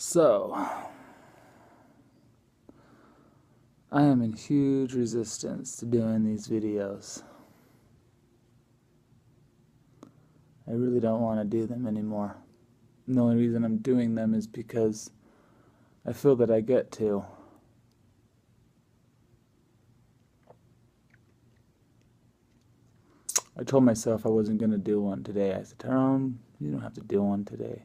So, I am in huge resistance to doing these videos. I really don't want to do them anymore. And the only reason I'm doing them is because I feel that I get to. I told myself I wasn't going to do one today. I said, Tyrone, you don't have to do one today.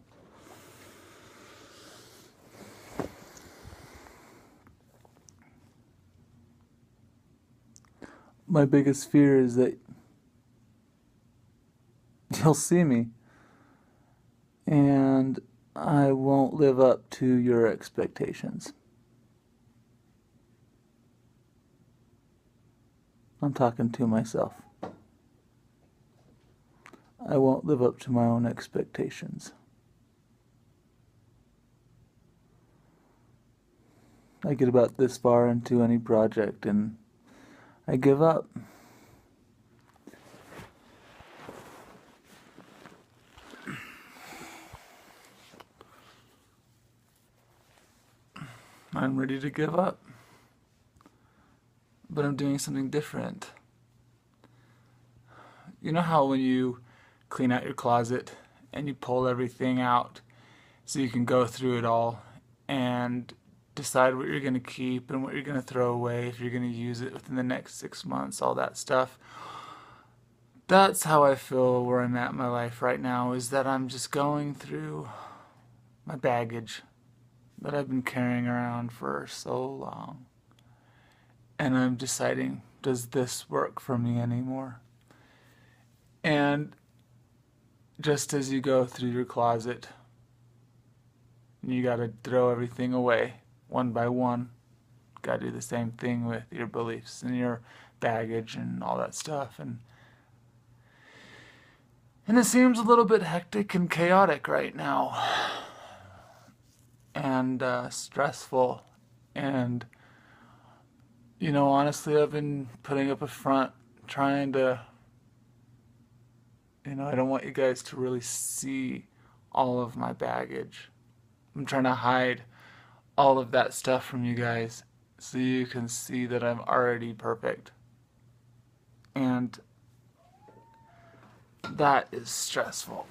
My biggest fear is that you'll see me and I won't live up to your expectations. I'm talking to myself. I won't live up to my own expectations. I get about this far into any project and I give up. I'm ready to give up. But I'm doing something different. You know how when you clean out your closet and you pull everything out so you can go through it all and decide what you're going to keep and what you're going to throw away, if you're going to use it within the next 6 months, all that stuff. That's how I feel where I'm at in my life right now, is that I'm just going through my baggage that I've been carrying around for so long. And I'm deciding, does this work for me anymore? And just as you go through your closet, you gotta throw everything away one by one. Gotta do the same thing with your beliefs and your baggage and all that stuff. And it seems a little bit hectic and chaotic right now. And stressful. And, you know, honestly, I've been putting up a front, trying to, you know, I don't want you guys to really see all of my baggage. I'm trying to hide all of that stuff from you guys so you can see that I'm already perfect. And that is stressful.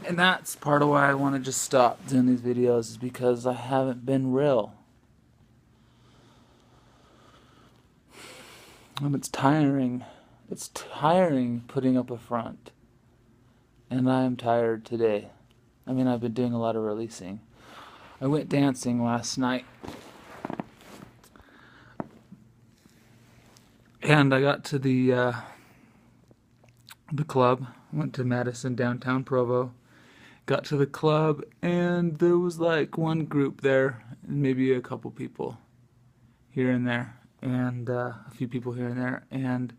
And that's part of why I want to just stop doing these videos, is because I haven't been real. And it's tiring. It's tiring putting up a front. And I am tired today. I mean, I've been doing a lot of releasing. I went dancing last night. And I got to the club. Went to Madison, downtown Provo. Got to the club, and there was like one group there, and maybe a couple people here and there, and a few people here and there, and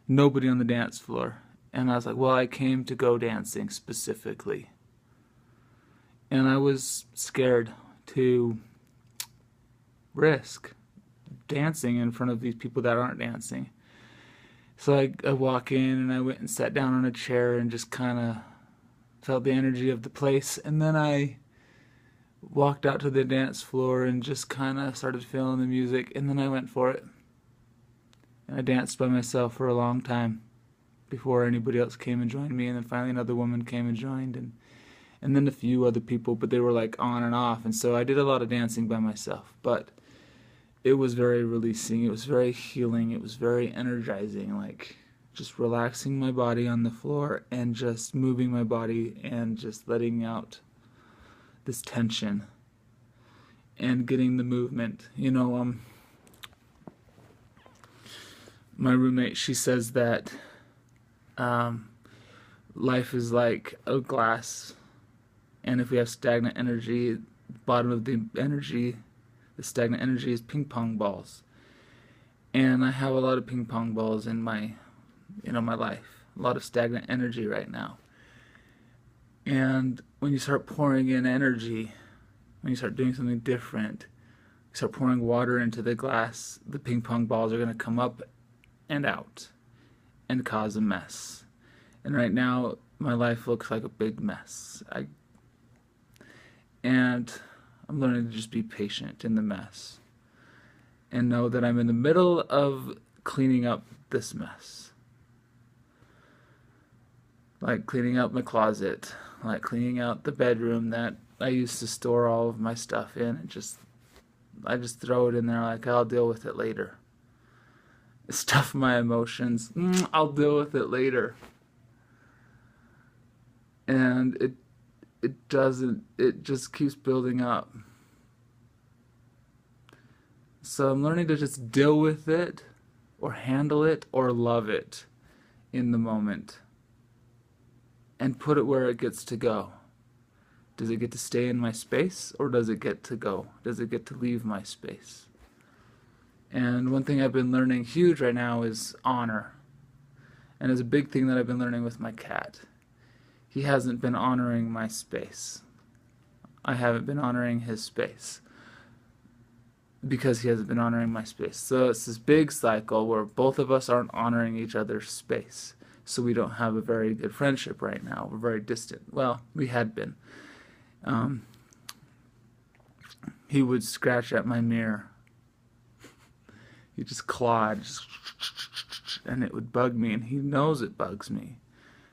nobody on the dance floor. And I was like, well, I came to go dancing specifically. And I was scared to risk dancing in front of these people that aren't dancing. So I walk in, and I went and sat down on a chair and just kind of felt the energy of the place, and then I walked out to the dance floor and just kind of started feeling the music, and then I went for it. And I danced by myself for a long time before anybody else came and joined me, and then finally another woman came and joined, and then a few other people, but they were like on and off, and so I did a lot of dancing by myself. But it was very releasing, it was very healing, it was very energizing, like just relaxing my body on the floor and just moving my body and just letting out this tension and getting the movement. You know, my roommate, she says that life is like a glass, and if we have stagnant energy, the bottom of the energy, the stagnant energy is ping pong balls. And I have a lot of ping pong balls in my my life, a lot of stagnant energy right now. And when you start pouring in energy, when you start doing something different, start pouring water into the glass, the ping pong balls are going to come up and out and cause a mess. And right now, my life looks like a big mess. And I'm learning to just be patient in the mess and know that I'm in the middle of cleaning up this mess. Like cleaning out my closet, like cleaning out the bedroom that I used to store all of my stuff in, and I just throw it in there like I'll deal with it later. Stuff my emotions, I'll deal with it later. And it doesn't, it just keeps building up. So I'm learning to just deal with it, or handle it, or love it in the moment. And put it where it gets to go. Does it get to stay in my space, or does it get to go? Does it get to leave my space? And one thing I've been learning huge right now is honor. And it's a big thing that I've been learning with my cat. He hasn't been honoring my space. I haven't been honoring his space because he hasn't been honoring my space. So it's this big cycle where both of us aren't honoring each other's space. So we don't have a very good friendship right now. We're very distant. Well, we had been. He would scratch at my mirror. He just clawed, and it would bug me, and he knows it bugs me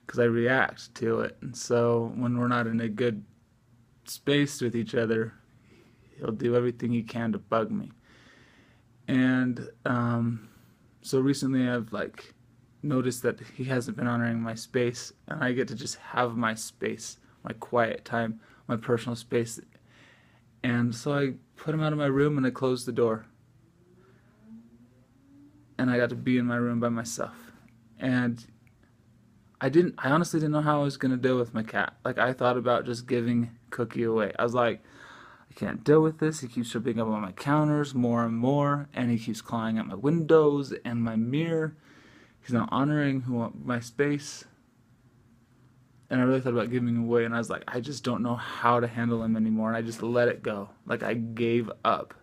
because I react to it. And so when we're not in a good space with each other, he'll do everything he can to bug me. And so recently I've noticed that he hasn't been honoring my space, and I get to just have my space, my quiet time, my personal space. And so I put him out of my room and I closed the door. And I got to be in my room by myself. And I honestly didn't know how I was going to deal with my cat. I thought about just giving Cookie away. I was like, I can't deal with this. He keeps jumping up on my counters more and more, and he keeps clawing at my windows and my mirror. He's not honoring my space. And I really thought about giving him away, and I was like, I just don't know how to handle him anymore. And I just let it go. I gave up.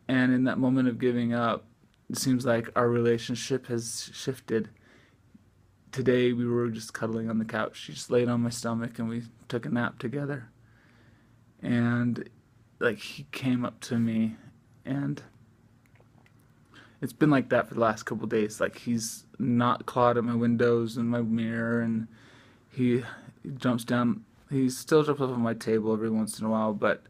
And in that moment of giving up, it seems like our relationship has shifted. Today we were just cuddling on the couch. He just laid on my stomach and we took a nap together. And he came up to me, and it's been like that for the last couple of days. He's not clawed at my windows and my mirror, and he jumps down. He still jumps up on my table every once in a while, but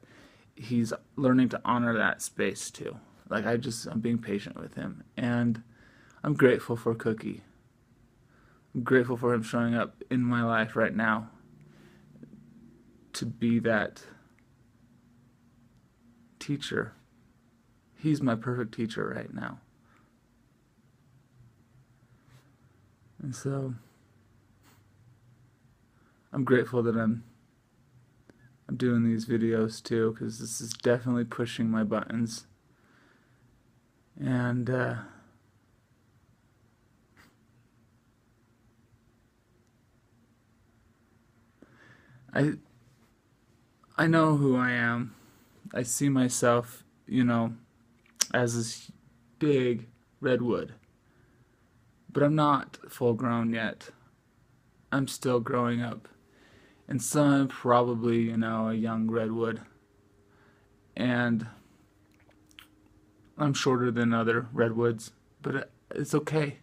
he's learning to honor that space too. I'm being patient with him, and I'm grateful for Cookie. I'm grateful for him showing up in my life right now to be that teacher. He's my perfect teacher right now. And so I'm grateful that I'm doing these videos too, because this is definitely pushing my buttons. And I know who I am. I see myself, as this big redwood. But I'm not full grown yet. I'm still growing up. And so I'm probably, a young redwood. And I'm shorter than other redwoods, but it's okay.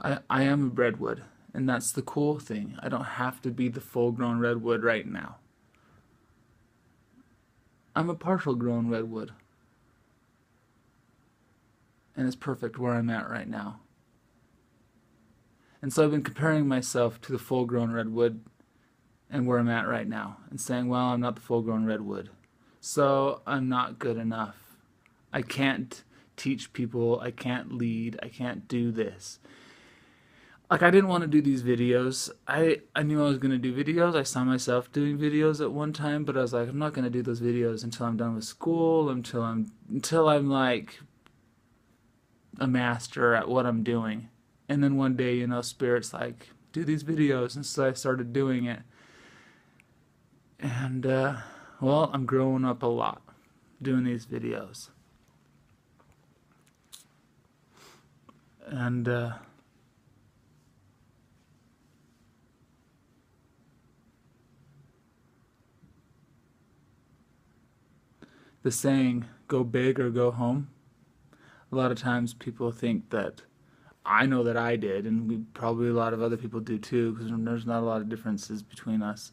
I am a redwood, and that's the cool thing. I don't have to be the full-grown redwood right now. I'm a partial-grown redwood, and it's perfect where I'm at right now. And so I've been comparing myself to the full-grown redwood and where I'm at right now, and saying, well, I'm not the full-grown redwood, so I'm not good enough. I can't teach people, I can't lead, I can't do this. I didn't want to do these videos. I knew I was going to do videos. I saw myself doing videos at one time, but I was like, I'm not going to do those videos until I'm done with school, until I'm like a master at what I'm doing. And then one day, Spirit's like, do these videos, and so I started doing it. And, well, I'm growing up a lot. doing these videos. And the saying, go big or go home, a lot of times people think that, I know that I did, and probably a lot of other people do too, because there's not a lot of differences between us,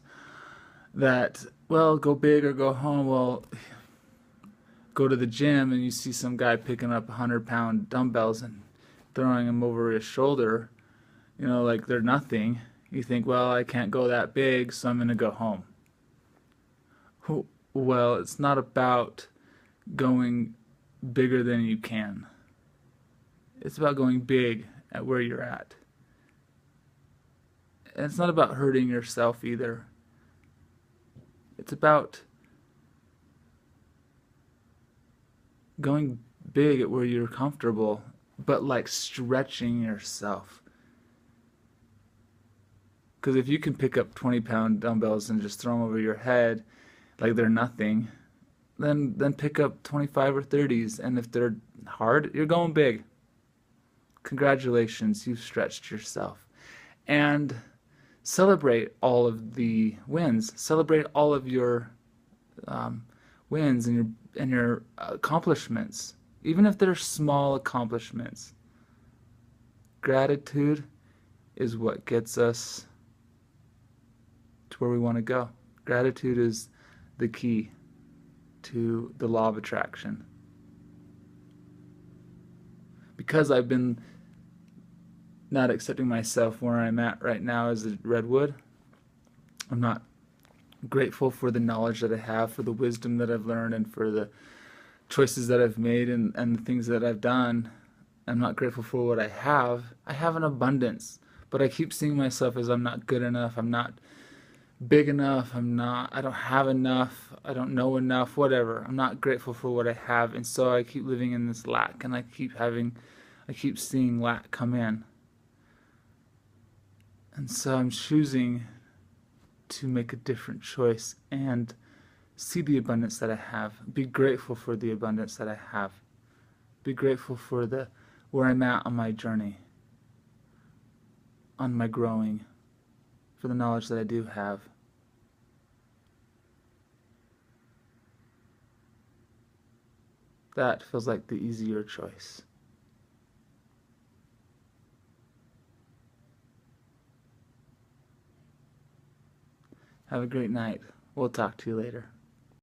that, well, go big or go home. Well, go to the gym and you see some guy picking up 100-pound dumbbells and throwing them over his shoulder, like they're nothing. You think, well, I can't go that big, so I'm going to go home. Well, it's not about going bigger than you can. It's about going big at where you're at. And it's not about hurting yourself either. It's about going big at where you're comfortable, but like stretching yourself. Because if you can pick up 20-pound dumbbells and just throw them over your head like they're nothing, then pick up 25 or 30s, and if they're hard, you're going big. Congratulations, you've stretched yourself. And celebrate all of the wins. Celebrate all of your wins and your accomplishments, even if they're small accomplishments. Gratitude is what gets us to where we want to go. Gratitude is the key to the law of attraction. Because I've been not accepting myself where I'm at right now as a redwood, I'm not grateful for the knowledge that I have, for the wisdom that I've learned, and for the choices that I've made and the things that I've done. I'm not grateful for what I have. I have an abundance, but I keep seeing myself as I'm not good enough, I'm not big enough, I don't have enough, I don't know enough, whatever. I'm not grateful for what I have, and so I keep living in this lack, and I keep seeing lack come in. And so I'm choosing to make a different choice and see the abundance that I have. Be grateful for the abundance that I have. Be grateful for where I'm at on my journey, on my growing, for the knowledge that I do have. That feels like the easier choice. Have a great night. We'll talk to you later.